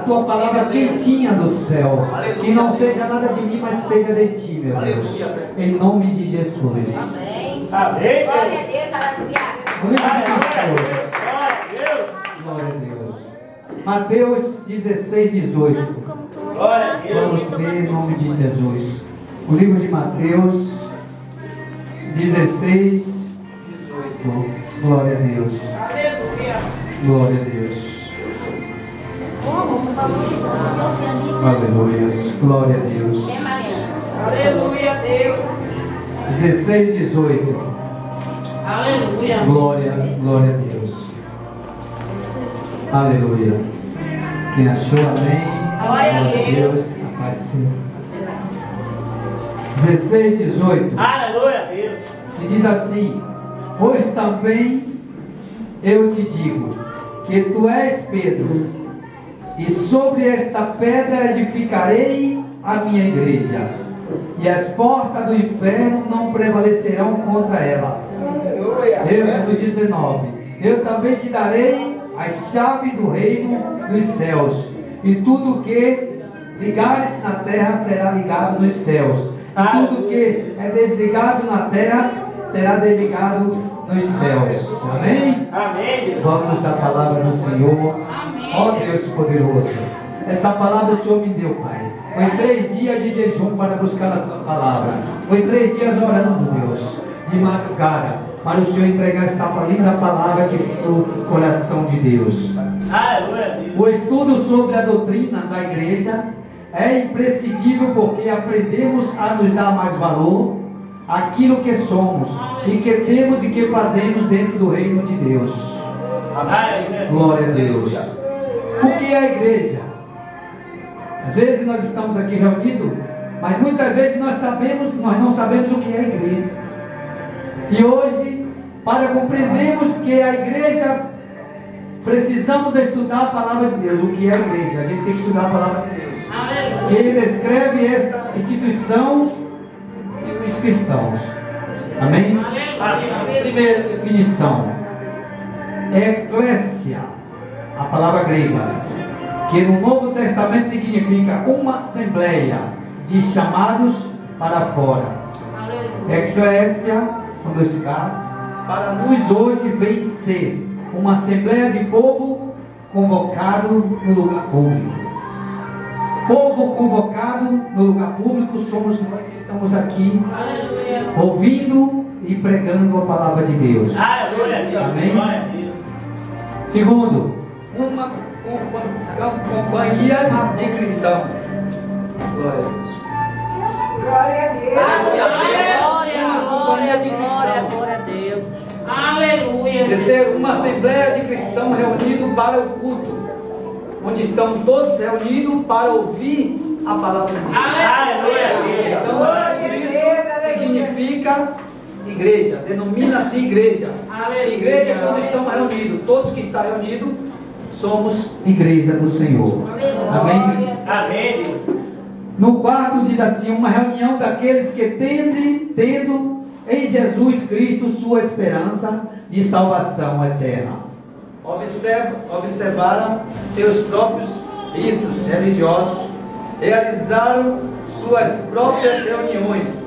tua palavra quentinha do céu. Que não seja nada de mim, mas seja de ti, meu Deus. Em nome de Jesus. Amém. Amém. Glória a Deus, aleluia. Glória a Deus. Mateus 16, 18. Glória a Deus. Vamos ler em nome de Jesus. O livro de Mateus 16, 18. Glória a Deus. Aleluia. Glória a Deus. Aleluia. Glória a Deus. Aleluia, Deus. 16, 18. Aleluia. Glória a Deus. Aleluia. Quem achou, amém. Glória a Deus. Apareceu. 16, 18. Aleluia, Deus. E diz assim: pois também eu te digo que tu és Pedro, e sobre esta pedra edificarei a minha igreja, e as portas do inferno não prevalecerão contra ela. Êxodo 19. Eu também te darei as chaves do reino dos céus, e tudo que ligares na terra será ligado nos céus, e tudo que é desligado na terra será desligado nos céus. Amém? Amém. Vamos à palavra do Senhor. Ó Deus poderoso, essa palavra o Senhor me deu, Pai. Foi 3 dias de jejum para buscar a tua palavra. Foi 3 dias orando, Deus, de madrugada, para o Senhor entregar esta linda palavra que ficou no coração de Deus. Aleluia, Deus. O estudo sobre a doutrina da igreja é imprescindível, porque aprendemos a nos dar mais valor àquilo que somos e que temos e que fazemos dentro do reino de Deus. Glória a Deus. O que é a igreja? Às vezes nós estamos aqui reunidos, mas muitas vezes nós não sabemos o que é a igreja. E hoje, para compreendermos que a igreja, precisamos estudar a palavra de Deus. O que é a igreja? A gente tem que estudar a palavra de Deus. Aleluia. Ele descreve esta instituição e os cristãos. Amém? Aleluia. Primeira definição: eclésia, a palavra grega, que no Novo Testamento significa uma assembleia de chamados para fora. Eclésia, com 2K, para nós hoje vem ser uma assembleia de povo convocado no lugar público. Povo convocado no lugar público somos nós que estamos aqui, Aleluia. ouvindo e pregando a palavra de Deus. Aleluia, Deus. Amém? Glória a Deus. Segundo, uma companhia de cristãos. Glória a Deus. Glória a Deus. Aleluia. Uma companhia de cristãos. Glória a Deus. Aleluia. Terceiro, uma assembleia de cristãos reunidos para o culto, onde estão todos reunidos para ouvir a palavra de Deus. Aleluia. Então, isso significa igreja, denomina-se igreja. Aleluia. Igreja é quando estamos reunidos, todos que estão reunidos, somos igreja do Senhor. Amém? Amém, Deus. No quarto diz assim: uma reunião daqueles que tendo em Jesus Cristo sua esperança de salvação eterna. Observaram seus próprios ritos religiosos, realizaram suas próprias reuniões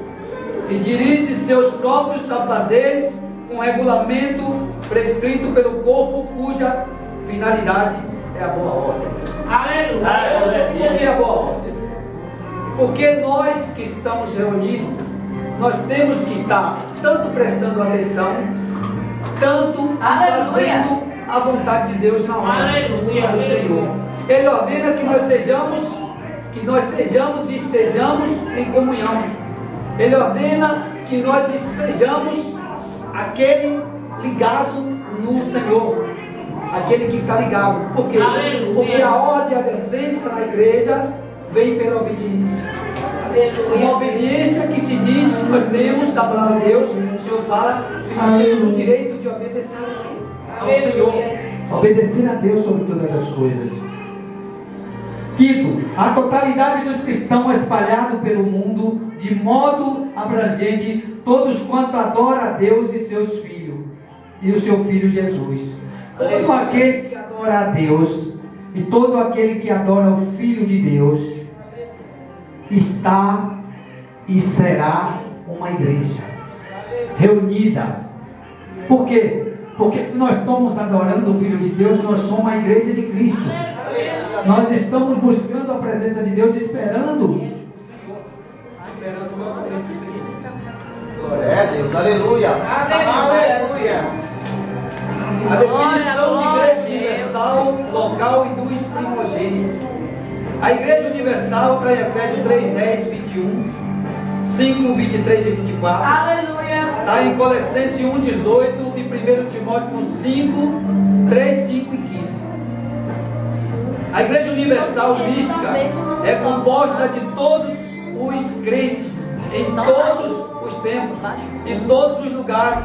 e dirigem seus próprios afazeres com regulamento prescrito pelo corpo, cuja finalidade é a boa ordem. Aleluia. Por que a boa ordem? Porque nós que estamos reunidos, nós temos que estar tanto prestando atenção, tanto fazendo a vontade de Deus na hora do Senhor. Ele ordena que nós sejamos e estejamos em comunhão. Ele ordena que nós sejamos aquele ligado no Senhor, aquele que está ligado. Por quê? Porque a ordem e a decência na igreja vem pela obediência. Uma obediência que se diz que nós temos da palavra de Deus. O Senhor fala que nós temos o direito de obedecer ao Senhor, obedecer a Deus sobre todas as coisas. Quinto, a totalidade dos cristãos espalhados pelo mundo de modo abrangente, todos quanto adoram a Deus e seus filhos, e o seu Filho Jesus. Todo aquele que adora a Deus E todo aquele que adora o Filho de Deus está e será uma igreja reunida. Por quê? Porque se nós estamos adorando o Filho de Deus, nós somos a igreja de Cristo. Nós estamos buscando a presença de Deus, esperando novamente o Senhor. Glória a Deus, aleluia. Aleluia. A definição de igreja universal, local e dos primogênitos. A igreja universal está em Efésios 3, 10, 21, 5, 23 e 24. Aleluia. Está em Colossenses 1, 18 e 1 Timóteo 5, 3, 5 e 15. A igreja universal mística é composta de todos os crentes em todos os tempos, em todos os lugares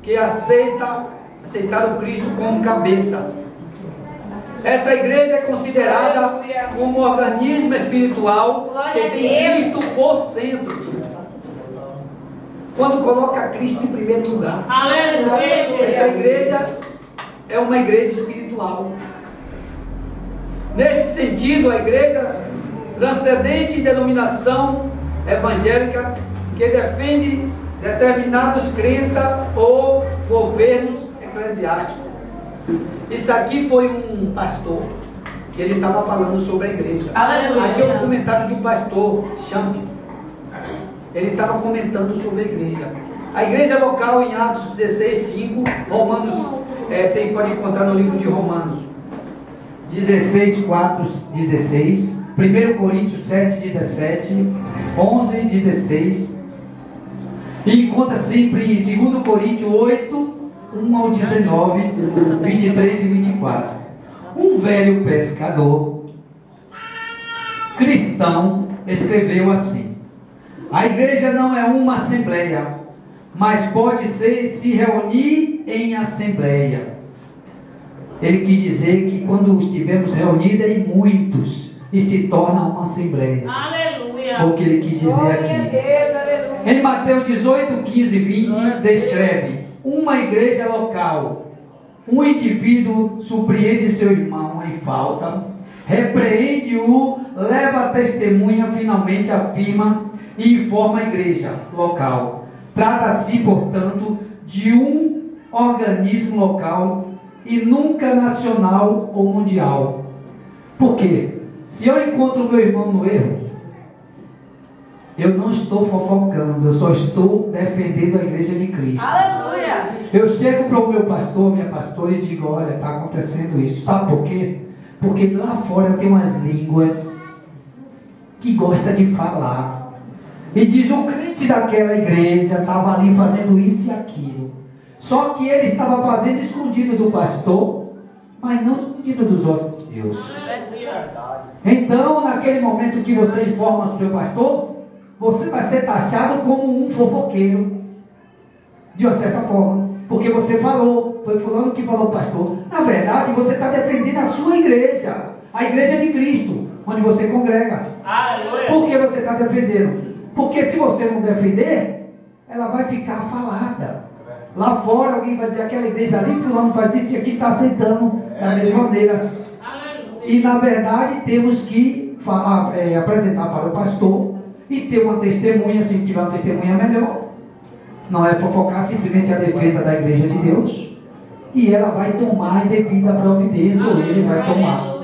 que aceitaram Cristo como cabeça. Essa igreja é considerada como um organismo espiritual que tem Cristo por centro. Quando coloca Cristo em primeiro lugar. Aleluia. Essa igreja é uma igreja espiritual. Neste sentido, a igreja transcendente em denominação evangélica que defende determinados crenças ou governos eclesiásticos. Isso aqui foi um pastor que ele estava falando sobre a igreja. Aleluia. Aqui é um comentário de um pastor, Champ. Ele estava comentando sobre a igreja. A igreja local em Atos 16, 5, Romanos, você pode encontrar no livro de Romanos 16, 4, 16, 1 Coríntios 7, 17, 11, 16, e encontra sempre em 2 Coríntios 8, 1 ao 19, 23 e 24. Um velho pescador cristão escreveu assim: a igreja não é uma assembleia, mas pode se reunir em assembleia. Ele quis dizer que quando estivermos reunidos em muitos, e se torna uma assembleia. Aleluia. Foi o que ele quis dizer aqui. Em Mateus 18, 15 e 20, descreve uma igreja local. Um indivíduo surpreende seu irmão em falta, repreende-o, leva a testemunha, finalmente afirma e informa a igreja local. Trata-se, portanto, de um organismo local e nunca nacional ou mundial. Por quê? Se eu encontro meu irmão no erro, eu não estou fofocando, eu só estou defendendo a igreja de Cristo. Aleluia. Eu chego para o meu pastor, minha pastora, e digo: olha, está acontecendo isso. Sabe por quê? Porque lá fora tem umas línguas que gosta de falar. E diz: o crente daquela igreja estava ali fazendo isso e aquilo. Só que ele estava fazendo escondido do pastor, mas não escondido dos outros Deus. Então, naquele momento que você informa o seu pastor, você vai ser taxado como um fofoqueiro, de uma certa forma, porque você falou, foi fulano que falou, pastor. Na verdade, você está defendendo a sua igreja, a igreja de Cristo, onde você congrega. Aleluia. Por que você está defendendo? Porque se você não defender, ela vai ficar falada. Lá fora alguém vai dizer: aquela igreja ali, fulano faz isso e aqui está aceitando da mesma maneira. E na verdade temos que falar, apresentar para o pastor e ter uma testemunha. Se tiver uma testemunha, melhor. Não é fofocar, simplesmente a defesa da igreja de Deus, e ela vai tomar a devida providência, ou ele vai tomar.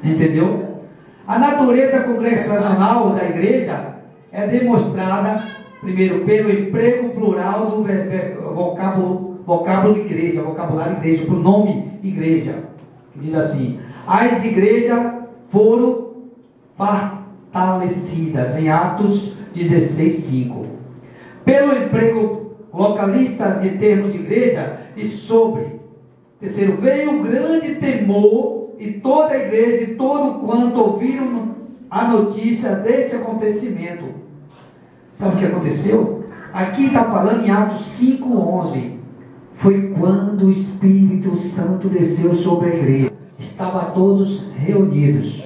Entendeu? A natureza congregacional da igreja é demonstrada, primeiro, pelo emprego plural do vocábulo igreja, vocabulário igreja, por nome igreja, que diz assim: as igrejas foram fortalecidas, em Atos 16, 5. Pelo emprego localista de termos igreja, e sobre. Terceiro, veio um grande temor, e toda a igreja e todo quanto ouviram a notícia deste acontecimento. Sabe o que aconteceu? Aqui está falando em Atos 5:11. Foi quando o Espírito Santo desceu sobre a igreja. Estavam todos reunidos.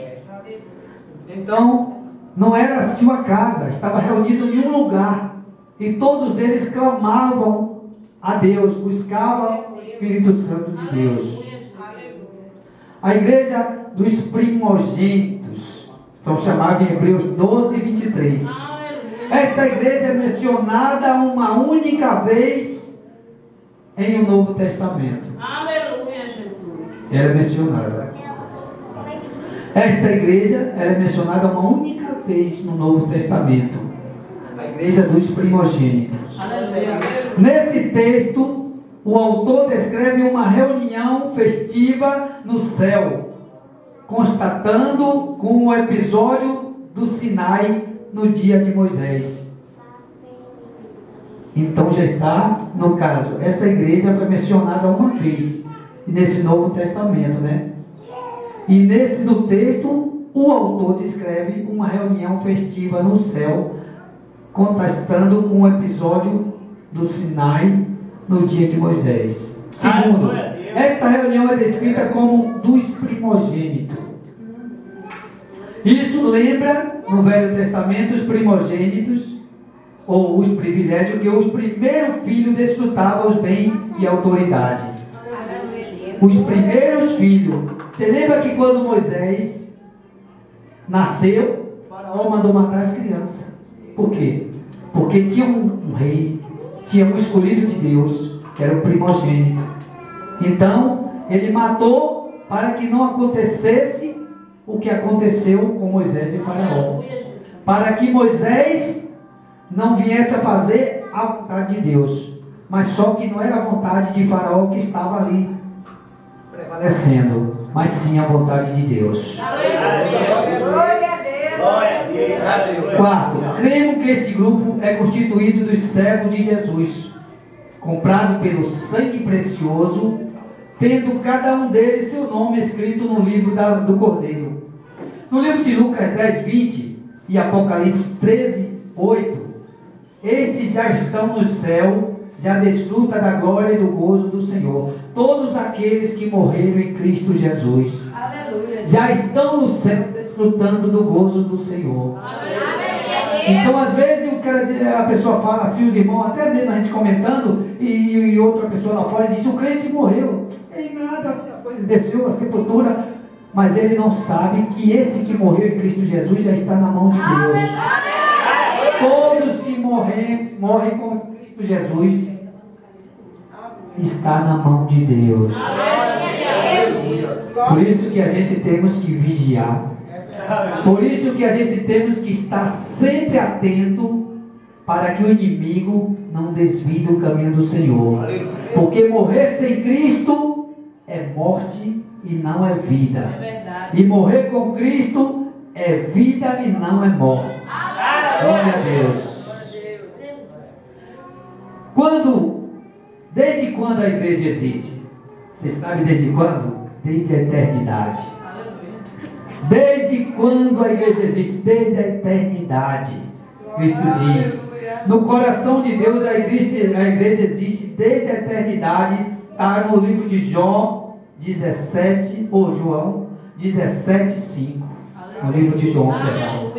Então, não era assim uma casa, estava reunido em um lugar. E todos eles clamavam a Deus, buscavam o Espírito Santo de Deus. A igreja dos primogênitos, são chamados em Hebreus 12, 23. Esta igreja é mencionada uma única vez em o Novo Testamento. Aleluia, Jesus. Ela é mencionada. Esta igreja ela é mencionada uma única vez no Novo Testamento. A igreja dos primogênitos. Aleluia. Nesse texto, o autor descreve uma reunião festiva no céu, constatando com o episódio do Sinai no dia de Moisés. Então já está, no caso, essa igreja foi mencionada uma vez nesse Novo Testamento, né? E no texto, o autor descreve uma reunião festiva no céu, contrastando com o episódio do Sinai no dia de Moisés. Segundo, esta reunião é descrita como dos primogênitos. Isso lembra, no Velho Testamento, os primogênitos, ou os privilégios, que os primeiros filhos desfrutavam os bens e autoridade. Os primeiros filhos. Você lembra que quando Moisés nasceu, o faraó mandou matar as crianças. Por quê? Porque tinha um rei, tinha um escolhido de Deus, que era o primogênito. Então, ele matou para que não acontecesse o que aconteceu com Moisés e Faraó. Para que Moisés não viesse a fazer a vontade de Deus. Mas só que não era a vontade de Faraó que estava ali prevalecendo, mas sim a vontade de Deus. Glória a Deus. Quarto, cremos que este grupo é constituído dos servos de Jesus, comprado pelo sangue precioso, tendo cada um deles seu nome escrito no livro do Cordeiro. No livro de Lucas 10, 20 e Apocalipse 13, 8, estes já estão no céu, já desfrutam da glória e do gozo do Senhor. Todos aqueles que morreram em Cristo Jesus, Aleluia. já estão no céu desfrutando do gozo do Senhor. Aleluia. Então, às vezes, a pessoa fala assim, os irmãos, até mesmo a gente comentando, e outra pessoa lá fora diz: o crente morreu. Tem nada, desceu a sepultura, mas ele não sabe que esse que morreu em Cristo Jesus já está na mão de Deus. Todos que morrem com Cristo Jesus está na mão de Deus. Por isso que a gente temos que vigiar. Por isso que a gente temos que estar sempre atento para que o inimigo não desvie do caminho do Senhor. Porque morrer sem Cristo é morte e não é vida. É verdade. E morrer com Cristo é vida e não é morte. Glória a Deus. Desde quando a igreja existe? Você sabe desde quando? Desde a eternidade. Desde quando a igreja existe? Desde a eternidade. Cristo diz: no coração de Deus a igreja existe desde a eternidade. Está no livro de João 17, ou João 17, 5. No livro de João, perdão.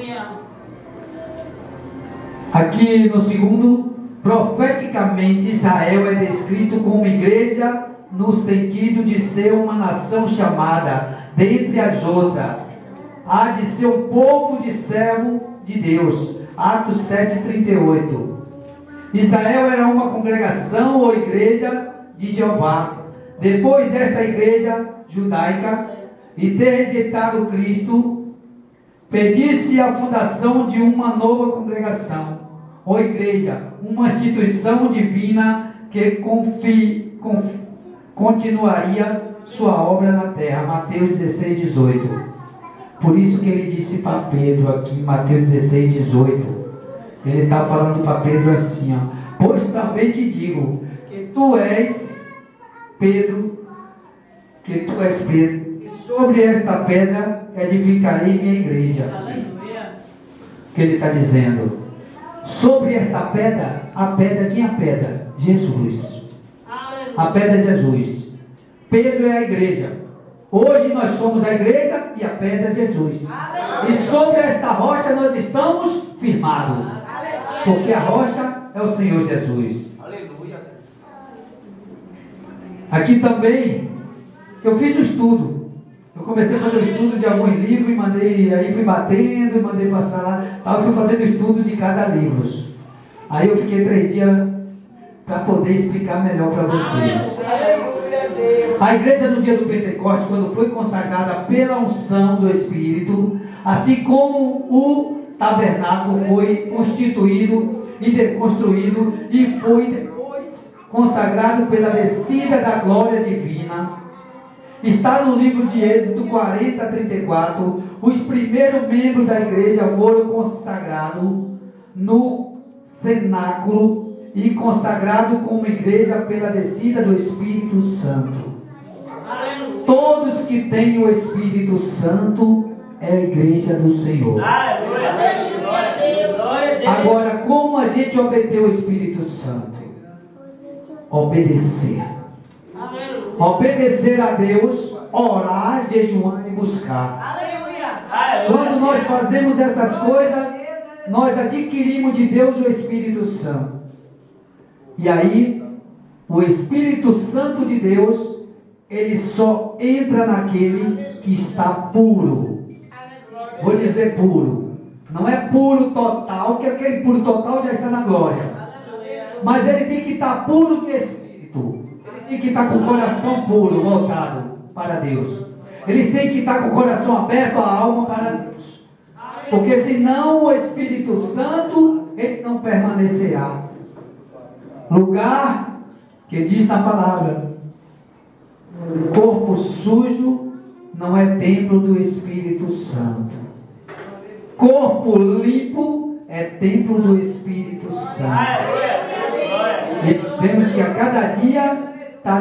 Aqui no segundo, profeticamente Israel é descrito como igreja no sentido de ser uma nação chamada dentre as outras, há de ser o povo de servo de Deus. Atos 7:38. Israel era uma congregação ou igreja de Jeová. Depois desta igreja judaica e ter rejeitado Cristo, pedisse a fundação de uma nova congregação ou igreja, uma instituição divina que continuaria sua obra na terra. Mateus 16, 18. Por isso que ele disse para Pedro aqui em Mateus 16, 18. Ele está falando para Pedro assim, ó: pois também te digo que tu és Pedro, e sobre esta pedra edificarei minha igreja. Aleluia. Que ele está dizendo: sobre esta pedra, a pedra, quem é a pedra? Jesus. Aleluia. A pedra é Jesus. Pedro é a igreja. Hoje nós somos a igreja e a pedra é Jesus. Aleluia. E sobre esta rocha nós estamos firmados. Porque a rocha é o Senhor Jesus. Aleluia. Aqui também, eu fiz um estudo. Eu comecei a fazer o estudo de alguns livros e mandei, aí fui batendo e mandei passar lá. Aí eu fui fazendo estudo de cada livro. Aí eu fiquei 3 dias para poder explicar melhor para vocês. A igreja no dia do Pentecostes, quando foi consagrada pela unção do Espírito, assim como o tabernáculo foi constituído e construído e foi depois consagrado pela descida da glória divina, está no livro de Êxodo 40:34. Os primeiros membros da igreja foram consagrados no cenáculo e consagrados como igreja pela descida do Espírito Santo. Todos que têm o Espírito Santo é a igreja do Senhor. Agora, como a gente obter o Espírito Santo? Obedecer. Obedecer a Deus, orar, jejuar e buscar. Quando nós fazemos essas coisas, nós adquirimos de Deus o Espírito Santo. E aí, o Espírito Santo de Deus, ele só entra naquele que está puro. Vou dizer puro. Não é puro total, que aquele puro total já está na glória. Mas ele tem que estar puro de espírito. Ele tem que estar com o coração puro, voltado para Deus. Eles têm que estar com o coração aberto, a alma para Deus. Porque senão o Espírito Santo, ele não permanecerá. Lugar que diz na palavra: corpo sujo não é templo do Espírito Santo. Corpo limpo é templo do Espírito Santo. E nós temos que a cada dia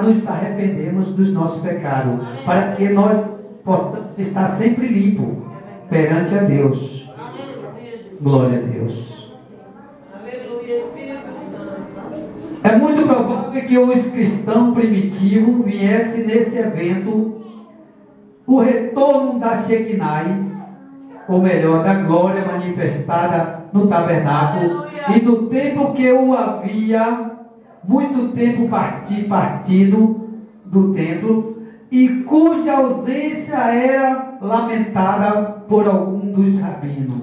nos arrependemos dos nossos pecados, para que nós possamos estar sempre limpos perante a Deus. Glória a Deus. É muito provável que os cristãos primitivos viessem nesse evento o retorno da Shekinah, ou melhor, da glória manifestada no tabernáculo, e no tempo que o havia muito tempo partido do templo, e cuja ausência era lamentada por algum dos rabinos.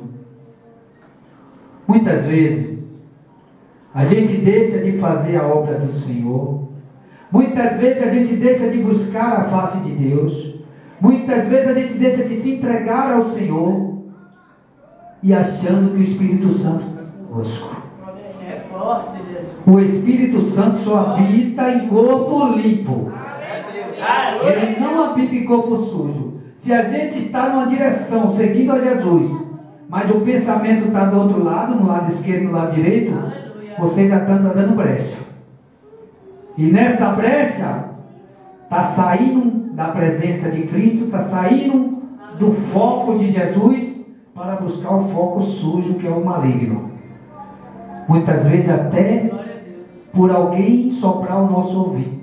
Muitas vezes a gente deixa de fazer a obra do Senhor, muitas vezes a gente deixa de buscar a face de Deus, muitas vezes a gente deixa de se entregar ao Senhor, e achando que o Espírito Santo é conosco. É forte, Jesus. O Espírito Santo só habita em corpo limpo. Ele não habita em corpo sujo. Se a gente está numa direção, seguindo a Jesus, mas o pensamento está do outro lado, no lado esquerdo, no lado direito, você já está dando brecha. E nessa brecha, está saindo da presença de Cristo, está saindo do foco de Jesus, para buscar o foco sujo, que é o maligno. Muitas vezes até por alguém soprar o nosso ouvido.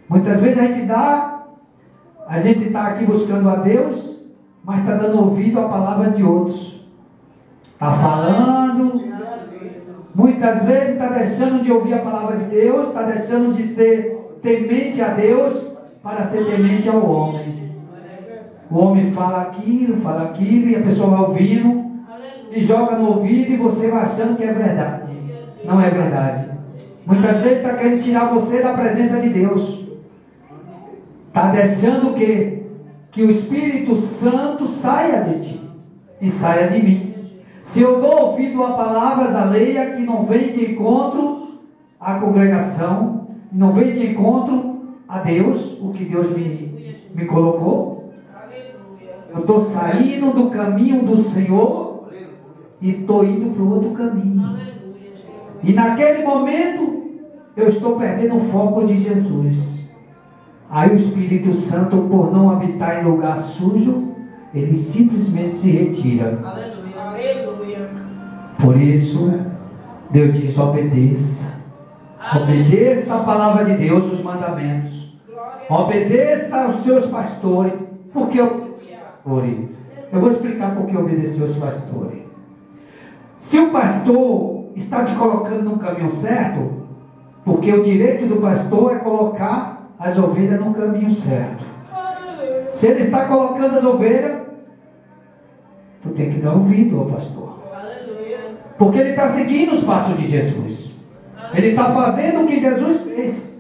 Muitas vezes a gente está aqui buscando a Deus, mas está dando ouvido à palavra de outros. Está falando. Muitas vezes está deixando de ouvir a palavra de Deus, está deixando de ser temente a Deus para ser temente ao homem. O homem fala aquilo, e a pessoa vai ouvindo e joga no ouvido, e você vai achando que é verdade. Não é verdade. Muitas vezes está querendo tirar você da presença de Deus. Está deixando que o Espírito Santo saia de ti e saia de mim. Se eu dou ouvido a palavras alheias que não vem de encontro à congregação, não vem de encontro a Deus, o que Deus me colocou, eu estou saindo do caminho do Senhor e estou indo para o outro caminho. E naquele momento eu estou perdendo o foco de Jesus. Aí o Espírito Santo, por não habitar em lugar sujo, ele simplesmente se retira. Aleluia. Por isso, Deus diz: obedeça. Obedeça a palavra de Deus, os mandamentos. Obedeça aos seus pastores. Por que eu vou explicar por que obedecer aos pastores. Se o pastor está te colocando no caminho certo, porque o direito do pastor é colocar as ovelhas no caminho certo. Se ele está colocando as ovelhas, tu tem que dar ouvido ao pastor. Porque ele está seguindo os passos de Jesus. Ele está fazendo o que Jesus fez.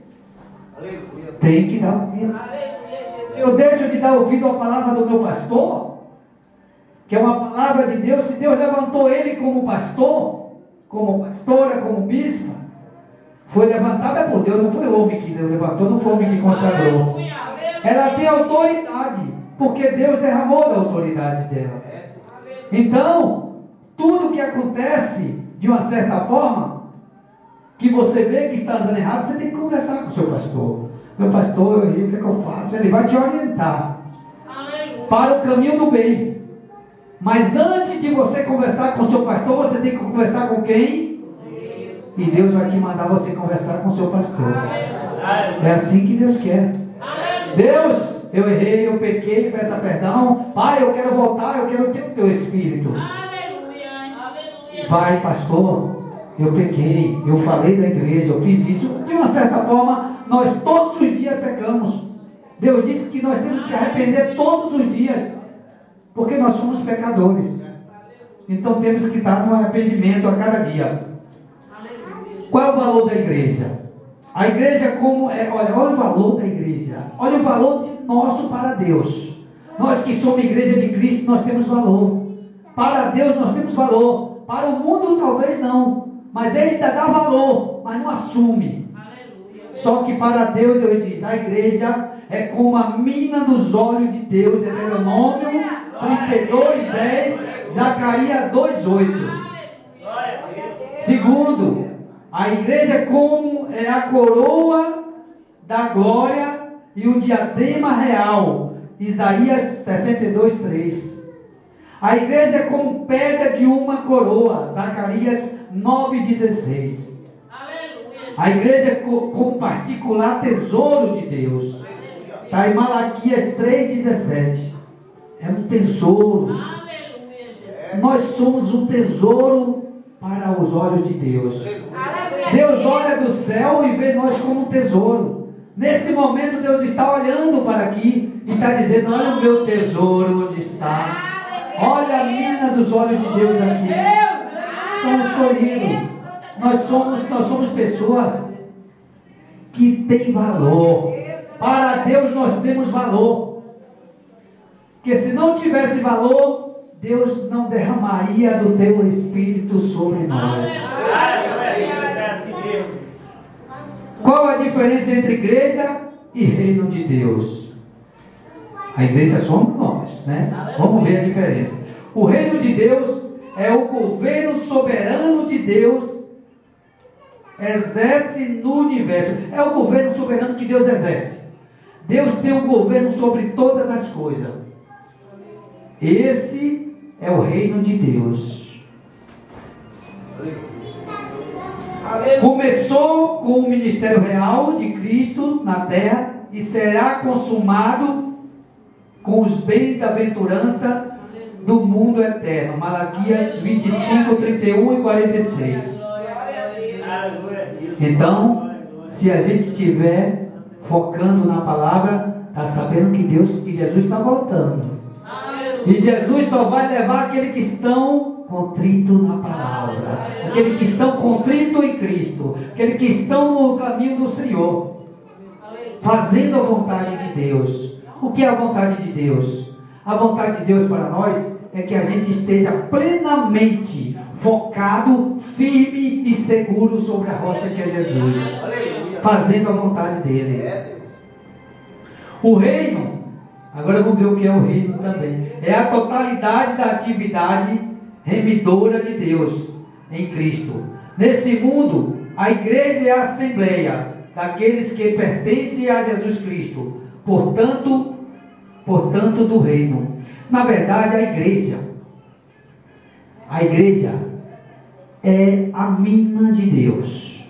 Tem que dar ouvido. Se eu deixo de dar ouvido à palavra do meu pastor, que é uma palavra de Deus, se Deus levantou ele como pastor, como pastora, como bispa, foi levantada por Deus, não foi o homem que levantou, não foi o homem que consagrou. Ela tem autoridade, porque Deus derramou da autoridade dela. Então, tudo que acontece de uma certa forma, que você vê que está andando errado, você tem que conversar com o seu pastor. Meu pastor, eu errei, o que é que eu faço? Ele vai te orientar para o caminho do bem. Mas antes de você conversar com o seu pastor, você tem que conversar com quem? E Deus vai te mandar você conversar com o seu pastor. É assim que Deus quer. Deus, eu errei, eu pequei, peça perdão. Pai, eu quero voltar, eu quero ter o teu espírito. Vai, pastor, eu pequei, eu falei da igreja, eu fiz isso. De uma certa forma, nós todos os dias pecamos. Deus disse que nós temos que arrepender todos os dias, porque nós somos pecadores. Então temos que estar no arrependimento a cada dia. Qual é o valor da igreja? A igreja como é, olha o valor da igreja. Olha o valor nosso para Deus. Nós que somos igreja de Cristo, nós temos valor. Para Deus nós temos valor. Para o mundo talvez não. Mas ele ainda dá valor, mas não assume. Só que para Deus, Deus diz, a igreja é como a mina dos olhos de Deus. Deuteronômio 32:10, Zacarias 2:8. Segundo, a igreja é como é a coroa da glória e o diadema real. Isaías 62:3. A igreja é como pedra de uma coroa. Zacarias 9:16. A igreja é como particular tesouro de Deus. Está em Malaquias 3:17. É um tesouro. Nós somos um tesouro para os olhos de Deus. Deus olha do céu e vê nós como um tesouro. Nesse momento Deus está olhando para aqui e está dizendo, olha o meu tesouro onde está. Olha a mina dos olhos de Deus aqui. Somos escolhidos. Nós somos pessoas que têm valor. Para Deus nós temos valor. Porque se não tivesse valor, Deus não derramaria do teu Espírito sobre nós. Qual a diferença entre igreja e reino de Deus? A igreja somos nós, né? Vamos ver a diferença. O reino de Deus é o governo soberano de Deus. Exerce no universo. É o governo soberano que Deus exerce. Deus tem o governo sobre todas as coisas. Esse é o reino de Deus. Começou com o ministério real de Cristo na terra e será consumado com os bens-aventurança do mundo eterno. Malaquias 25, 31 e 46. Então, se a gente estiver focando na palavra, está sabendo que Jesus está voltando. E Jesus só vai levar aqueles que estão contritos na palavra, aqueles que estão contritos em Cristo, aqueles que estão no caminho do Senhor, fazendo a vontade de Deus. O que é a vontade de Deus? A vontade de Deus para nós é que a gente esteja plenamente focado, firme e seguro sobre a rocha que é Jesus, fazendo a vontade dele. O reino, agora vamos ver o que é o reino também. É a totalidade da atividade remidora de Deus em Cristo. Nesse mundo, a igreja é a assembleia daqueles que pertencem a Jesus Cristo, portanto do reino. Na verdade, a igreja é a mina de Deus.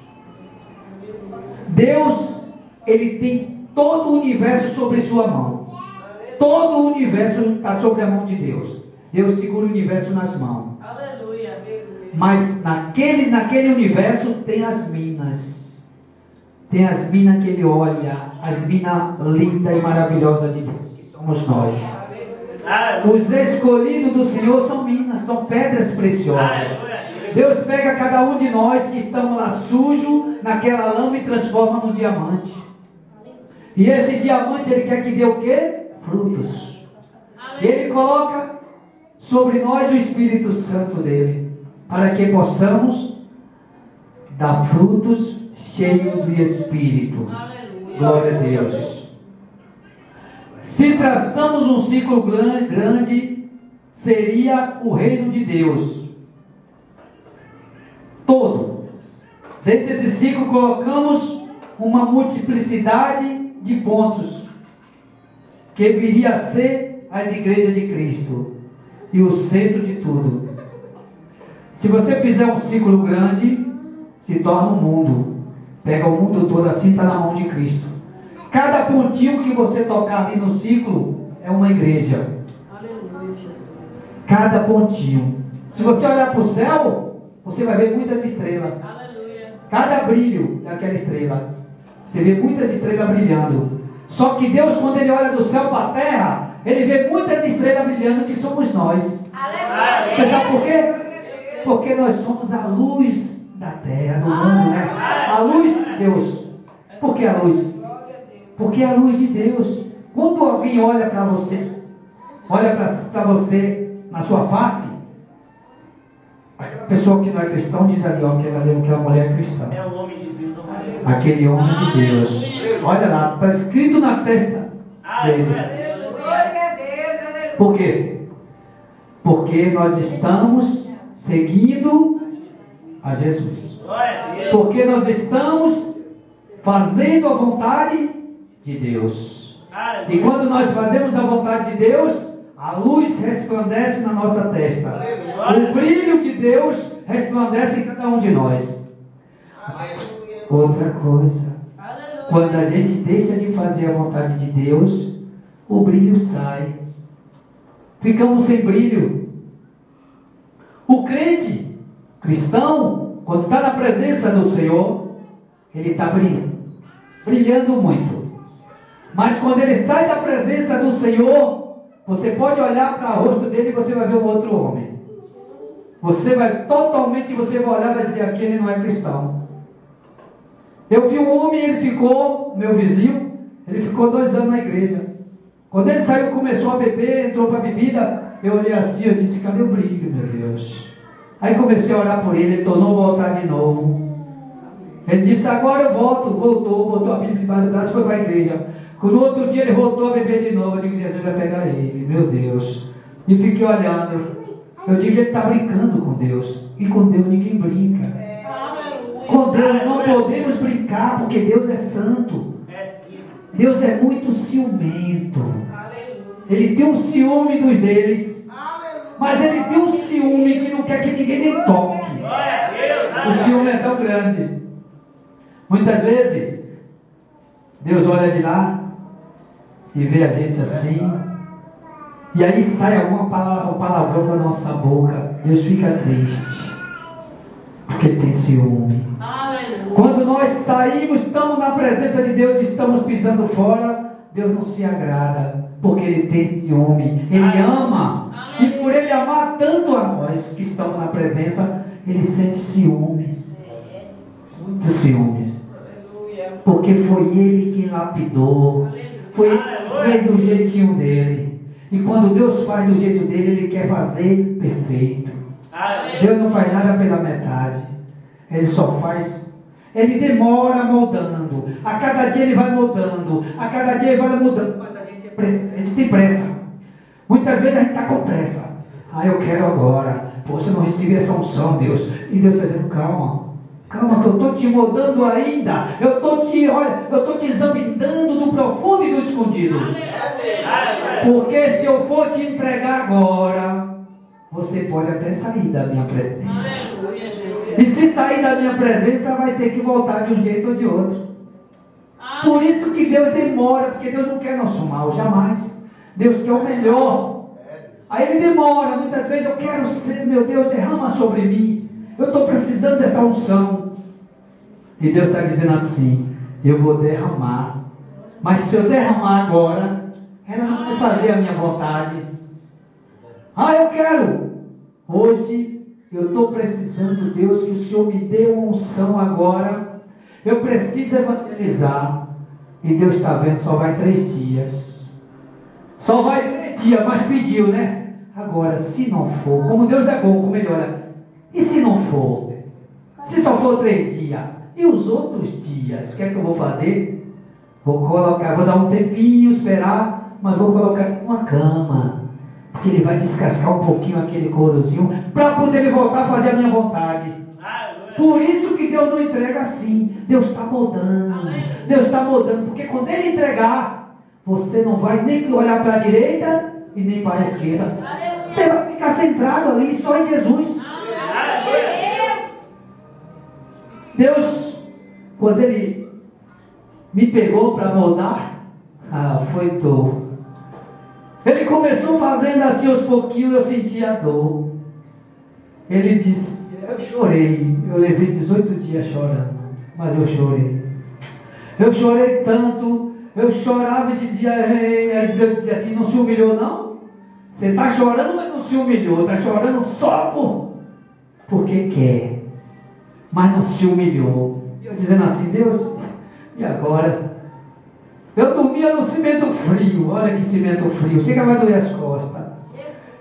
Deus, ele tem todo o universo sobre sua mão. Todo o universo está sobre a mão de Deus. Deus segura o universo nas mãos. Aleluia. Mas naquele universo tem as minas. Tem as minas que ele olha, as minas lindas e maravilhosas de Deus, que são somos nós. Os escolhidos do Senhor são minas, são pedras preciosas. Deus pega cada um de nós que estamos lá sujo naquela lama e transforma num diamante. E esse diamante ele quer que dê o quê? Frutos. E ele coloca sobre nós o Espírito Santo dele, para que possamos dar frutos cheios de Espírito. Glória a Deus. Se traçamos um ciclo grande, seria o reino de Deus todo. Dentro desse ciclo colocamos uma multiplicidade de pontos, que viria a ser as igrejas de Cristo e o centro de tudo. Se você fizer um ciclo grande, se torna um mundo. Pega o mundo todo assim, está na mão de Cristo. Cada pontinho que você tocar ali no ciclo é uma igreja. Aleluia, Jesus. Cada pontinho. Se você olhar para o céu, você vai ver muitas estrelas. Aleluia. Cada brilho daquela estrela, você vê muitas estrelas brilhando. Só que Deus, quando Ele olha do céu para a terra, Ele vê muitas estrelas brilhando, que somos nós. Aleluia. Você sabe por quê? Porque nós somos a luz da terra, do mundo, né? A luz de Deus. Por que a luz? Porque é a luz de Deus. Quando alguém olha para você, olha para você na sua face, aquela pessoa que não é cristão diz ali, ó, aquela mulher é cristã. É o homem de Deus. Aquele homem de Deus. Olha lá, está escrito na testa dele. Por quê? Porque nós estamos seguindo a Jesus. Porque nós estamos fazendo a vontade de Deus. E quando nós fazemos a vontade de Deus, a luz resplandece na nossa testa. O brilho de Deus resplandece em cada um de nós. Outra coisa, quando a gente deixa de fazer a vontade de Deus, o brilho sai. Ficamos sem brilho. O crente, cristão, quando está na presença do Senhor, ele está brilhando muito. Mas quando ele sai da presença do Senhor, você pode olhar para o rosto dele e você vai ver um outro homem. Você vai olhar e vai dizer, aquele não é cristão. Eu vi um homem, ele ficou, meu vizinho, ele ficou 2 anos na igreja. Quando ele saiu, começou a beber, entrou para a bebida, eu olhei assim, eu disse, cadê o brilho, meu Deus? Aí comecei a orar por ele, ele tornou voltar de novo. Ele disse, agora eu volto, botou a Bíblia embaixo do braço e foi para a igreja. No outro dia ele voltou a beber de novo, eu digo, Jesus vai pegar ele, meu Deus. E fiquei olhando, eu digo, ele está brincando com Deus, e com Deus ninguém brinca. Com Deus não podemos brincar, porque Deus é santo. Deus é muito ciumento. Ele tem um ciúme dos deles, mas ele tem um ciúme que não quer que ninguém nem toque. O ciúme é tão grande. Muitas vezes Deus olha de lá e vê a gente assim, e aí sai alguma palavrão da nossa boca. Deus fica triste, porque tem ciúme. Quando nós saímos, estamos na presença de Deus, estamos pisando fora, Deus não se agrada, porque Ele tem ciúme. Ele ama, e por Ele amar tanto a nós que estamos na presença, Ele sente ciúmes, muito ciúmes, porque foi Ele quem lapidou, foi Ele que fez do jeitinho dele. E quando Deus faz do jeito dele, Ele quer fazer perfeito. Deus não faz nada pela metade, Ele só faz. Ele demora moldando. A cada dia Ele vai moldando. A cada dia Ele vai mudando. Mas a gente tem pressa. Muitas vezes a gente está com pressa. Eu quero agora. Você não recebeu essa unção, Deus. E Deus está dizendo, calma. Calma, que eu estou te moldando ainda. Eu estou te examinando do profundo e do escondido. Porque se eu for te entregar agora, você pode até sair da minha presença. E se sair da minha presença, vai ter que voltar de um jeito ou de outro. Por isso que Deus demora, porque Deus não quer nosso mal, jamais. Deus quer o melhor. Aí Ele demora, muitas vezes eu quero ser, meu Deus, derrama sobre mim. Eu estou precisando dessa unção. E Deus está dizendo assim, eu vou derramar. Mas se eu derramar agora, Ela não vai fazer a minha vontade. Ah, eu quero. Hoje eu estou precisando, Deus, que o Senhor me dê uma unção agora. Eu preciso evangelizar. E Deus está vendo, só vai 3 dias. Só vai 3 dias, mas pediu, né? Agora, se não for, como Deus é bom, como Ele olha. E se não for? Se só for 3 dias? E os outros dias? O que é que eu vou fazer? Vou dar um tempinho, esperar, mas vou colocar uma cama. Porque ele vai descascar um pouquinho aquele courozinho, para poder ele voltar a fazer a minha vontade. Por isso que Deus não entrega assim. Deus está moldando. Deus está moldando. Porque quando Ele entregar, você não vai nem olhar para a direita e nem para a esquerda. Você vai ficar centrado ali só em Jesus. Deus, quando Ele me pegou para moldar, foi dor. Ele começou fazendo assim aos pouquinhos, eu sentia dor. Ele disse, eu chorei, eu levei 18 dias chorando, mas eu chorei. Eu chorei tanto, eu chorava e dizia, aí Deus dizia assim, não se humilhou não? Você está chorando, mas não se humilhou, está chorando só porque quer, mas não se humilhou. E eu dizendo assim, Deus, e agora? Eu dormia no cimento frio, olha que cimento frio, chega vai doer as costas.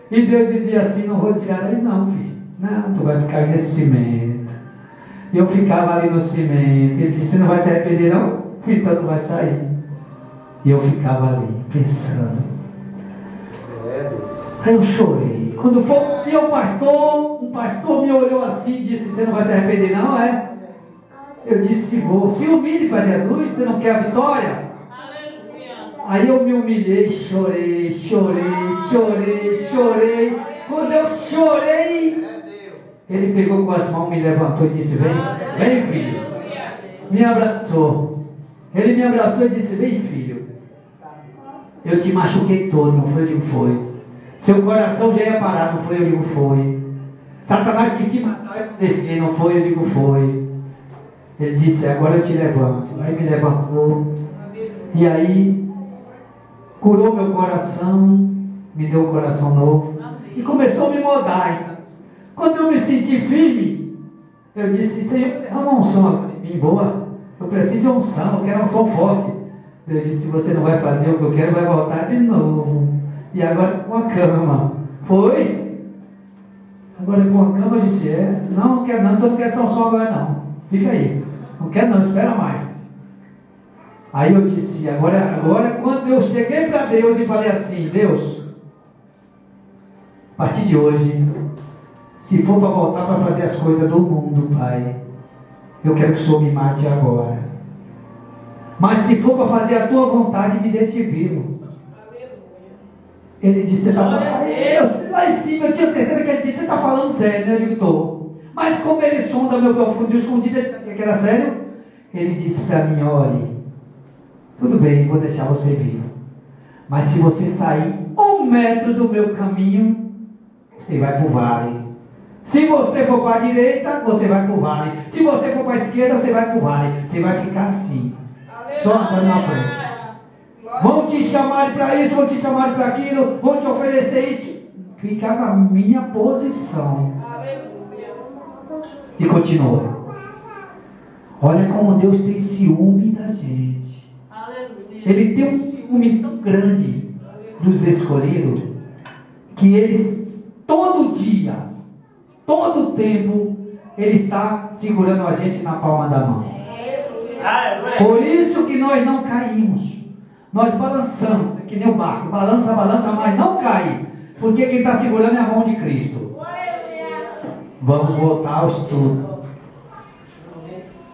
E Deus dizia assim, não vou tirar daí não, filho. Não, tu vai ficar aí nesse cimento. E eu ficava ali no cimento. Ele disse, você não vai se arrepender não? Então não vai sair. E eu ficava ali, pensando. Aí eu chorei. Quando foi e um pastor me olhou assim e disse, você não vai se arrepender não, é? Eu disse, vou. Se humilhe para Jesus, você não quer a vitória? Aí eu me humilhei, chorei. Quando eu chorei, Ele pegou com as mãos, me levantou e disse, vem filho. Me abraçou. Ele me abraçou e disse, vem filho. Eu te machuquei todo, não foi? Eu digo, foi. Seu coração já ia parar, não foi? Eu digo, foi. Satanás quis te matar, eu não deixei, não foi? Eu digo, foi. Ele disse, agora eu te levanto. Aí me levantou. E aí, curou meu coração, me deu um coração novo. E começou a me moldar. Quando eu me senti firme, eu disse, Senhor, derrama uma unção em mim, boa. Eu preciso de uma unção, eu quero uma unção forte. Deus disse, você não vai fazer o que eu quero, vai voltar de novo. E agora com a cama. Foi? Agora com a cama eu disse, não quero não, então não quero essa unção agora não. Fica aí. Não quero não, espera mais. Aí eu disse, agora quando eu cheguei para Deus e falei assim, Deus, a partir de hoje, se for para voltar para fazer as coisas do mundo, Pai, eu quero que o Senhor me mate agora. Mas se for para fazer a tua vontade, me deixe vivo. Ele disse, você está falando? Lá em cima, eu tinha certeza que ele disse, você está falando sério, né? Eu digo, estou. Mas como ele sonda meu profundo e escondido, ele sabia que era sério. Ele disse para mim, olhe, tudo bem, vou deixar você vivo. Mas se você sair 1 metro do meu caminho, você vai para o vale. Se você for para a direita, você vai para o vale. Se você for para a esquerda, você vai para o vale. Você vai ficar assim, só andando na frente. Vão te chamar para isso, vão te chamar para aquilo, vão te oferecer isso. Ficar na minha posição. E continua. Olha como Deus tem ciúme da gente. Ele tem um ciúme tão grande dos escolhidos, que eles, todo dia, todo tempo, Ele está segurando a gente na palma da mão. Por isso que nós não caímos. Nós balançamos, que nem o barco, balança, mas não cai. Porque quem está segurando é a mão de Cristo. Vamos voltar ao estudo.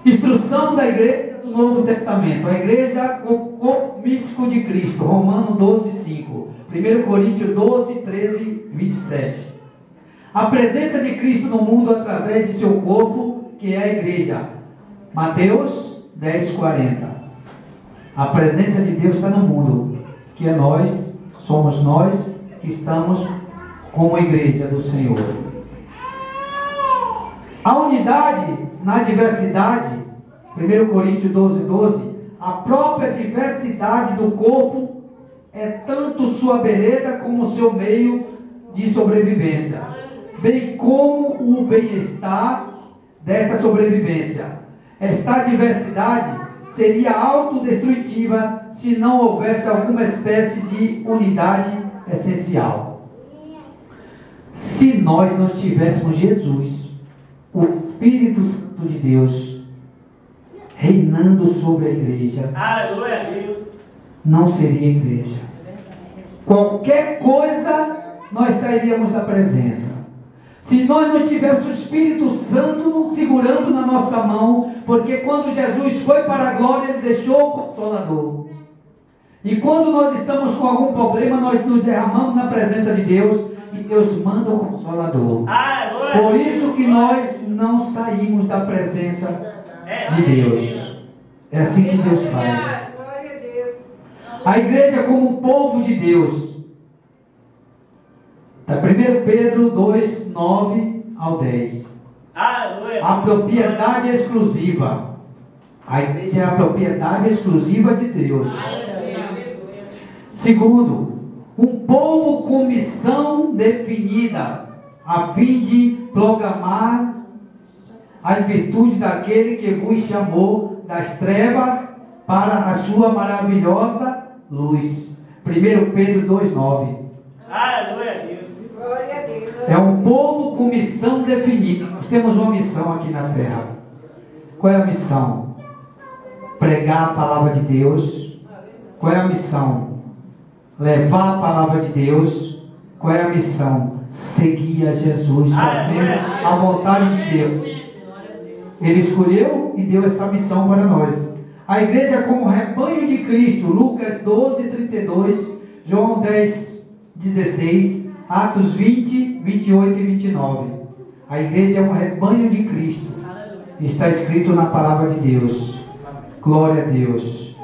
Instrução da igreja do Novo Testamento. A igreja, o místico de Cristo. Romanos 12, 5. 1 Coríntios 12, 13, 27. A presença de Cristo no mundo através de seu corpo, que é a igreja. Mateus 10, 40. A presença de Deus está no mundo, que é nós, somos nós que estamos como igreja do Senhor. A unidade na diversidade, 1 Coríntios 12, 12, a própria diversidade do corpo é tanto sua beleza como seu meio de sobrevivência, bem como o bem-estar desta sobrevivência. Esta diversidade seria autodestrutiva se não houvesse alguma espécie de unidade essencial. Se nós não tivéssemos Jesus, o Espírito Santo de Deus, reinando sobre a igreja, Aleluia, Deus. não seria igreja. Qualquer coisa nós sairíamos da presença. Se nós não tivéssemos o Espírito Santo segurando na nossa mão, porque quando Jesus foi para a glória, Ele deixou o Consolador. E quando nós estamos com algum problema, nós nos derramamos na presença de Deus e Deus manda o Consolador. Aleluia. Por isso que nós não saímos da presença de Deus. É assim que Deus faz. A igreja como o povo de Deus. Tá, 1 Pedro 2, 9 ao 10. Aleluia. A propriedade exclusiva. A igreja é a propriedade exclusiva de Deus. Segundo, um povo com missão definida, a fim de proclamar as virtudes daquele que vos chamou das trevas para a sua maravilhosa luz. 1 Pedro 2, 9. Aleluia, Deus. É um povo com missão definida. Nós temos uma missão aqui na terra. Qual é a missão? Pregar a palavra de Deus. Qual é a missão? Levar a palavra de Deus. Qual é a missão? Seguir a Jesus, fazer a vontade de Deus. Ele escolheu e deu essa missão para nós. A igreja como rebanho de Cristo, Lucas 12, 32, João 10, 16, Atos 20, 28 e 29. A igreja é um rebanho de Cristo. Está escrito na palavra de Deus. Glória a Deus.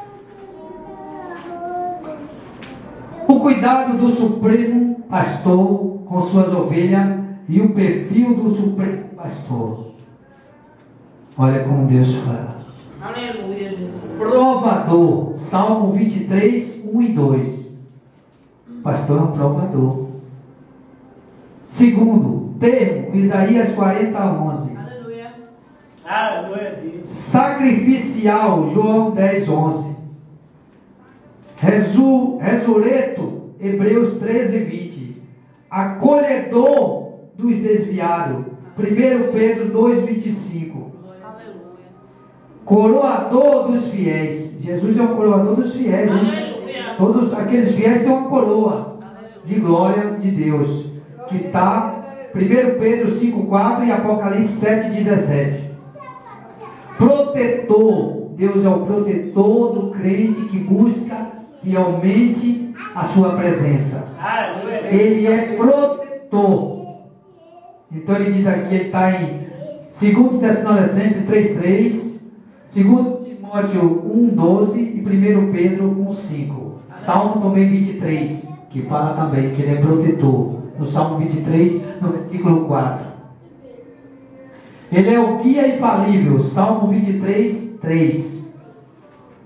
O cuidado do Supremo Pastor com suas ovelhas e o perfil do Supremo Pastor. Olha como Deus fala. Aleluia, Jesus. Provador. Salmo 23, 1 e 2. Pastor é um provador. Segundo, termo. Isaías 40, 11. Aleluia. Aleluia, Deus. Sacrificial. João 10, 11. Resurreto. Hebreus 13, 20. Acolhedor dos desviados. 1 Pedro 2, 25. Coroador dos fiéis. Jesus é um coroador dos fiéis. Aleluia. Todos aqueles fiéis têm uma coroa de glória de Deus. Que está 1 Pedro 5,4 e Apocalipse 7,17. Protetor. Deus é o protetor do crente que busca fielmente a sua presença. Ele é protetor. Então ele diz aqui, ele está em 2 Tessalonicenses 3,3, 2 Timóteo 1,12 e 1 Pedro 1,5. Salmo também 23, que fala também que ele é protetor. No Salmo 23, no versículo 4. Ele é o guia infalível. Salmo 23, 3.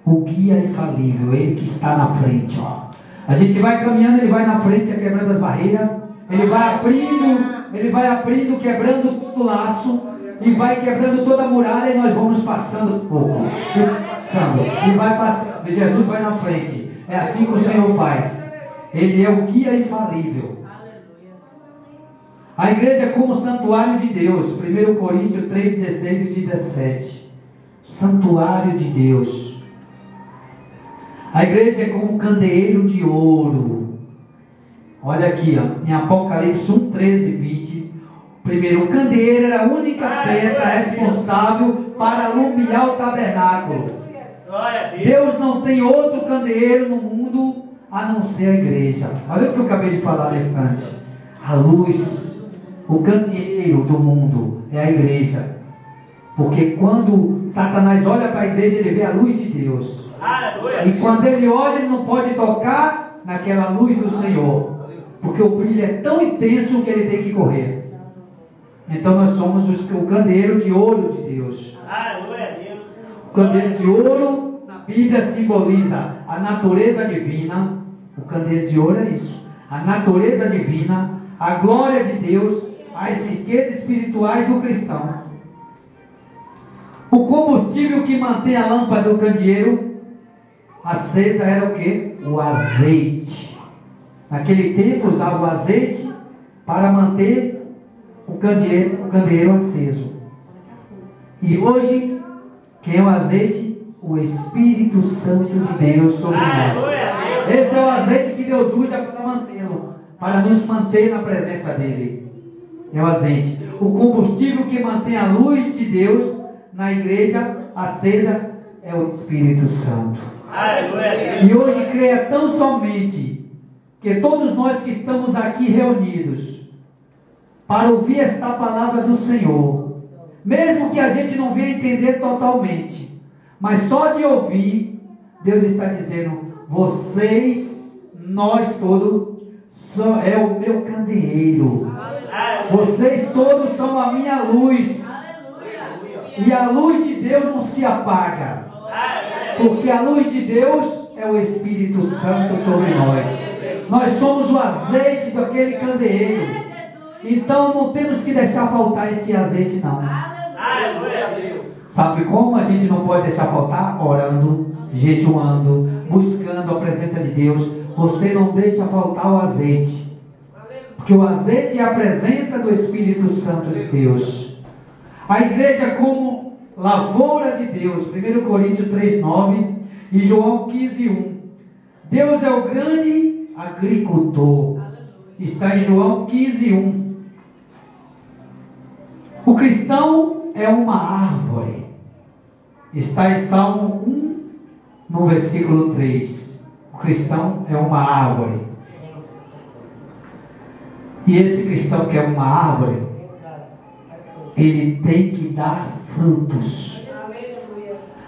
O guia infalível, ele que está na frente. Ó. A gente vai caminhando, ele vai na frente, quebrando as barreiras. Ele vai abrindo, quebrando todo o laço. E vai quebrando toda a muralha e nós vamos passando um pouco. E vai passando. E Jesus vai na frente. É assim que o Senhor faz. Ele é o guia infalível. A igreja é como santuário de Deus. 1 Coríntios 3, 16 e 17. Santuário de Deus. A igreja é como um candeeiro de ouro. Olha aqui, ó, em Apocalipse 1, 13 e 20. Primeiro, o candeeiro era a única peça responsável para alumiar o tabernáculo. Deus não tem outro candeeiro no mundo a não ser a igreja. Olha o que eu acabei de falar na estante. A luz, o candeeiro do mundo é a igreja. Porque quando Satanás olha para a igreja, ele vê a luz de Deus. E quando ele olha, ele não pode tocar naquela luz do Senhor. Porque o brilho é tão intenso que ele tem que correr. Então nós somos o candeeiro de ouro de Deus. O candeeiro de ouro na Bíblia simboliza a natureza divina, O candeeiro de ouro é isso. A natureza divina, a glória de Deus, as riquezas espirituais do cristão. O combustível que mantém a lâmpada do candeeiro acesa era o quê? O azeite. Naquele tempo usava o azeite para manter o candeeiro aceso. E hoje, quem é o azeite? O Espírito Santo de Deus sobre nós. Esse é o azeite que Deus usa para mantê-lo, para nos manter na presença dele. É o azeite. O combustível que mantém a luz de Deus na igreja acesa é o Espírito Santo. E hoje creia tão somente que todos nós que estamos aqui reunidos para ouvir esta palavra do Senhor, mesmo que a gente não venha entender totalmente, mas só de ouvir, Deus está dizendo: vocês, nós todos, é o meu candeeiro. Vocês todos são a minha luz. E a luz de Deus não se apaga, porque a luz de Deus é o Espírito Santo sobre nós. Nós somos o azeite daquele candeeiro. Então não temos que deixar faltar esse azeite, não. Sabe como a gente não pode deixar faltar? Orando, jejuando, buscando a presença de Deus. Você não deixa faltar o azeite, porque o azeite é a presença do Espírito Santo de Deus. A igreja como lavoura de Deus, 1 Coríntios 3:9 e João 15:1. Deus é o grande agricultor. Está em João 15:1. O cristão é uma árvore. Está em Salmo 1, no versículo 3. O cristão é uma árvore. E esse cristão que é uma árvore, ele tem que dar frutos.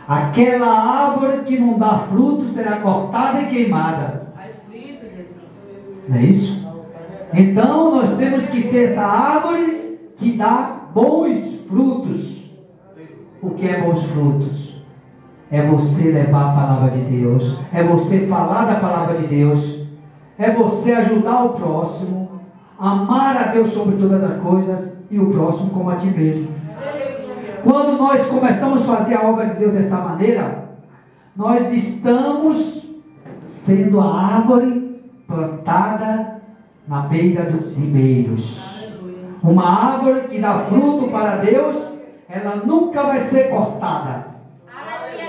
Aquela árvore que não dá frutos será cortada e queimada. Não é isso? Então nós temos que ser essa árvore que dá bons frutos. O que é bons frutos? É você levar a palavra de Deus, é você falar da palavra de Deus, é você ajudar o próximo, amar a Deus sobre todas as coisas e o próximo como a ti mesmo. Quando nós começamos a fazer a obra de Deus dessa maneira, nós estamos sendo a árvore plantada na beira dos ribeiros. Uma árvore que dá fruto para Deus, ela nunca vai ser cortada.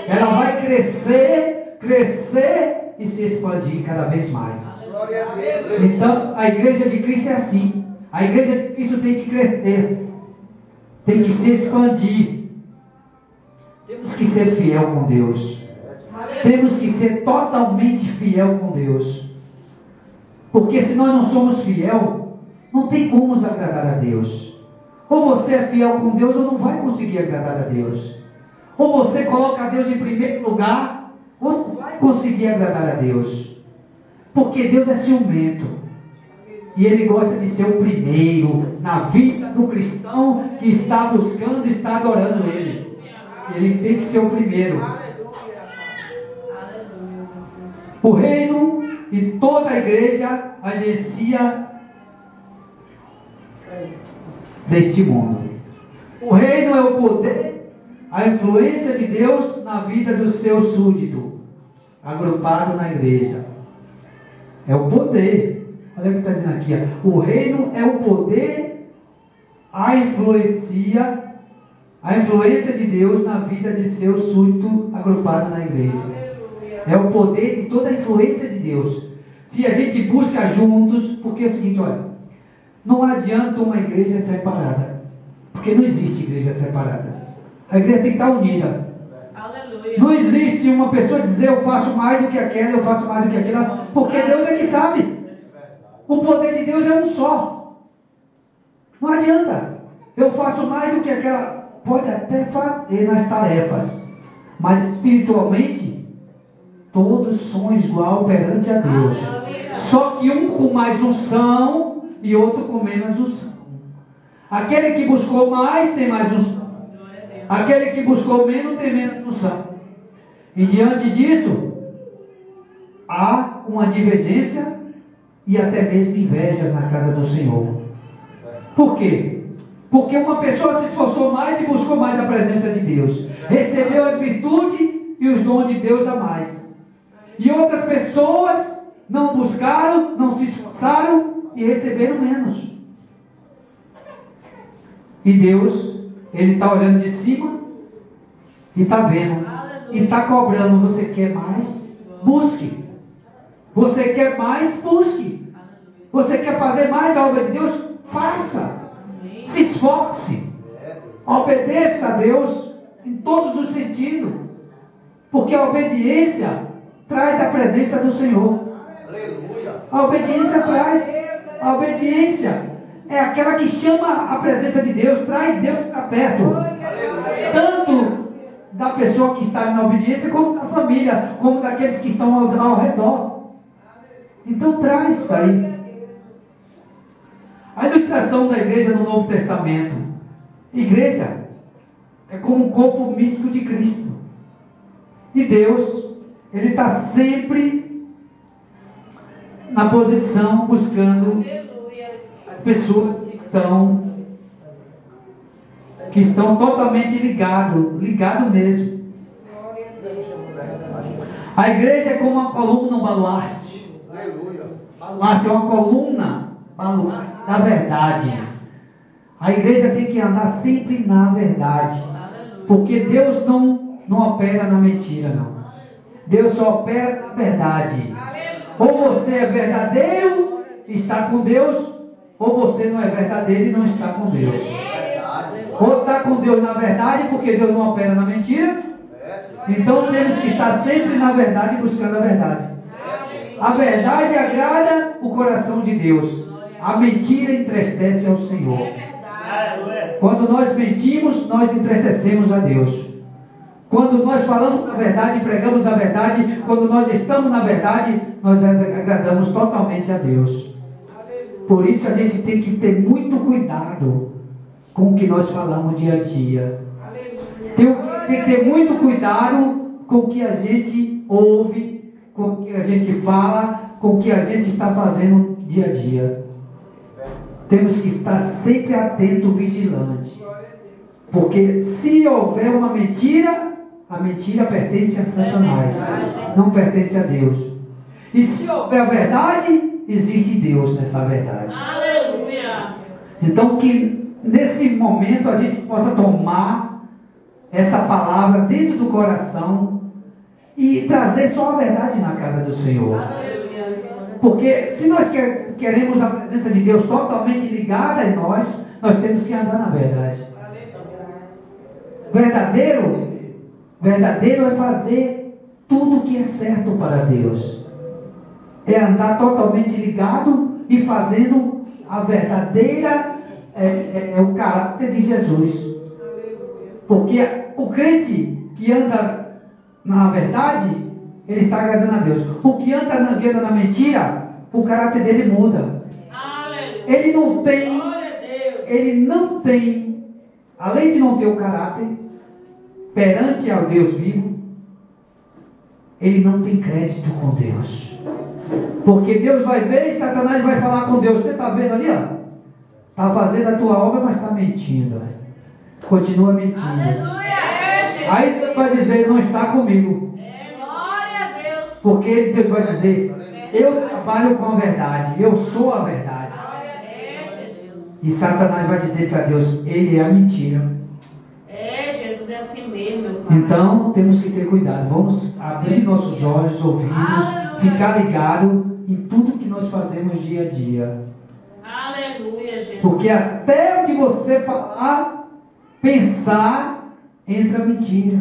Ela vai crescer, crescer e se expandir cada vez mais. Então, a igreja de Cristo é assim. A igreja de Cristo tem que crescer, tem que se expandir. Temos que ser fiel com Deus. Temos que ser totalmente fiel com Deus. Porque se nós não somos fiel, não tem como nos agradar a Deus. Ou você é fiel com Deus ou não vai conseguir agradar a Deus. Ou você coloca a Deus em primeiro lugar, ou não vai conseguir agradar a Deus. Porque Deus é ciumento. E Ele gosta de ser o primeiro na vida do cristão que está buscando e está adorando Ele. Ele tem que ser o primeiro. O reino e toda a igreja agencia deste mundo. O reino é o poder, a influência de Deus na vida do seu súdito, agrupado na igreja. É o poder. Olha o que está dizendo aqui. Ó. O reino é o poder, a influência de Deus na vida de seu súdito agrupado na igreja. É o poder de toda a influência de Deus. Se a gente busca juntos, porque é o seguinte, olha, não adianta uma igreja separada, porque não existe igreja separada. A igreja tem que estar unida. Aleluia. Não existe uma pessoa dizer eu faço mais do que aquela, eu faço mais do que aquela, porque Deus é que sabe. O poder de Deus é um só. Não adianta. Eu faço mais do que aquela. Pode até fazer nas tarefas, mas espiritualmente todos são igual perante a Deus. Só que um com mais unção e outro com menos unção. Aquele que buscou mais tem mais unção. Aquele que buscou menos tem menos unção. E diante disso, há uma divergência e até mesmo invejas na casa do Senhor. Por quê? Porque uma pessoa se esforçou mais e buscou mais a presença de Deus. Recebeu as virtudes e os dons de Deus a mais. E outras pessoas não buscaram, não se esforçaram e receberam menos. E Deus, Ele está olhando de cima e está vendo. E está cobrando. Você quer mais? Busque. Você quer mais? Busque. Você quer fazer mais a obra de Deus? Faça. Se esforce. Obedeça a Deus em todos os sentidos. Porque a obediência traz a presença do Senhor. A obediência traz. A obediência é aquela que chama a presença de Deus, traz Deus para perto. Tanto da pessoa que está na obediência, como da família, como daqueles que estão ao redor. Então traz isso aí. A ilustração da igreja no Novo Testamento. Igreja é como um corpo místico de Cristo. E Deus, Ele está sempre na posição, buscando as pessoas que estão totalmente ligado mesmo. A igreja é como uma coluna, um baluarte. Baluarte é uma coluna, baluarte da verdade. A igreja tem que andar sempre na verdade. Porque Deus não opera na mentira, não. Deus só opera na verdade. Ou você é verdadeiro, está com Deus, ou você não é verdadeiro e não está com Deus. Ou está com Deus na verdade, porque Deus não opera na mentira. Então temos que estar sempre na verdade, buscando a verdade. A verdade agrada o coração de Deus. A mentira entristece ao Senhor. Quando nós mentimos, nós entristecemos a Deus. Quando nós falamos a verdade, pregamos a verdade, quando nós estamos na verdade, nós agradamos totalmente a Deus. Por isso a gente tem que ter muito cuidado com o que nós falamos dia a dia. Tem que ter muito cuidado com o que a gente ouve, com o que a gente fala, com o que a gente está fazendo dia a dia. Temos que estar sempre atento, vigilante. Porque se houver uma mentira, a mentira pertence a Satanás, não pertence a Deus. E se houver a verdade, existe Deus nessa verdade. Aleluia. Então que nesse momento a gente possa tomar essa palavra dentro do coração e trazer só a verdade na casa do Senhor. Porque se nós queremos a presença de Deus totalmente ligada em nós, nós temos que andar na verdade. Verdadeiro é fazer tudo o que é certo para Deus. É andar totalmente ligado e fazendo a verdadeira, o caráter de Jesus. Porque o crente que anda na verdade, ele está agradando a Deus. O que anda na mentira, o caráter dele muda. Ele não tem, além de não ter o caráter perante ao Deus vivo, ele não tem crédito com Deus. Porque Deus vai ver e Satanás vai falar com Deus. Você está vendo ali, ó? Está fazendo a tua obra, mas está mentindo. Continua mentindo. Aí Deus vai dizer, não está comigo. Glória a Deus. Porque Deus vai dizer, eu trabalho com a verdade, eu sou a verdade. E Satanás vai dizer para Deus, ele é a mentira. Jesus é assim mesmo, meu pai. Então temos que ter cuidado. Vamos abrir nossos olhos, ouvidos, ficar ligado em tudo que nós fazemos dia a dia. Aleluia, Jesus. Porque até o que você falar, pensar, entra mentira.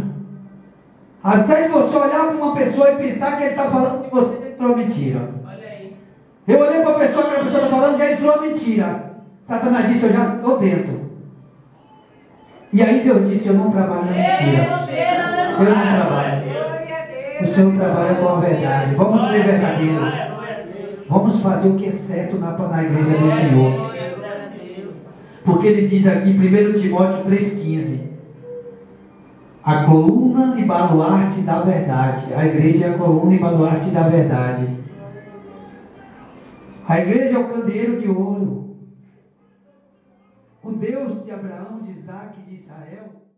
Até de você olhar para uma pessoa e pensar que ele está falando de você, entrou mentira. Olha aí. Eu olhei para a pessoa que a pessoa está falando, já entrou mentira. Satanás disse, eu já estou dentro. E aí Deus disse, eu não trabalho na mentira. Eu não trabalho. O Senhor trabalha com a verdade. Vamos ser verdadeiros. Vamos fazer o que é certo na igreja do Senhor. Porque ele diz aqui, 1 Timóteo 3,15, a coluna e baluarte da verdade. A igreja é a coluna e baluarte da verdade. A igreja é o candeeiro de ouro. O Deus de Abraão, de Isaac e de Israel